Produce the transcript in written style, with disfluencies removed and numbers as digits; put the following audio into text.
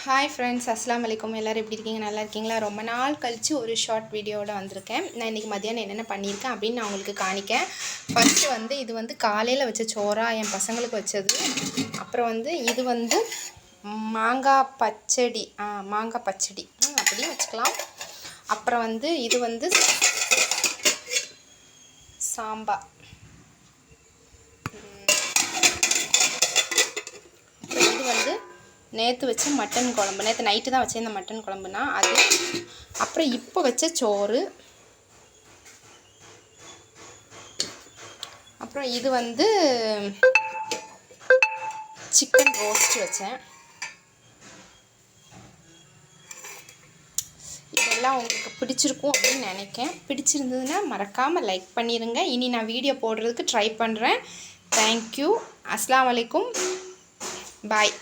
Hi friends, அஸ்ஸலாமு அலைக்கும். எல்லோரும் எப்படி இருக்கீங்க? நல்லா இருக்கீங்களா? ரொம்ப நாள் கழித்து ஒரு ஷார்ட் வீடியோவோட வந்திருக்கேன். நான் இன்றைக்கி மதியானம் என்னென்ன பண்ணியிருக்கேன் அப்படின்னு நான் உங்களுக்கு காணிக்கேன். ஃபஸ்ட்டு இது காலையில் வச்ச சோறா என் பசங்களுக்கு வச்சது. அப்புறம் இது மாங்காய் பச்சடி அப்படியும் வச்சுக்கலாம். அப்புறம் இது சாம்பார். இது நேற்று வச்ச மட்டன் குழம்பு. நேற்று நைட்டு தான் வச்சேன் இந்த மட்டன் குழம்புனா அது. அப்புறம் இப்போ வச்ச சோறு. அப்புறம் இது சிக்கன் ரோஸ்ட் வச்சேன். இதெல்லாம் உங்களுக்கு பிடிச்சிருக்கும் அப்படின்னு நினைக்கிறேன். பிடிச்சிருந்ததுன்னா மறக்காமல் லைக் பண்ணிடுங்க. இனி நான் வீடியோ போடுறதுக்கு ட்ரை பண்ணுறேன். தேங்க்யூ. அஸ்ஸலாமு அலைக்கும். பாய்.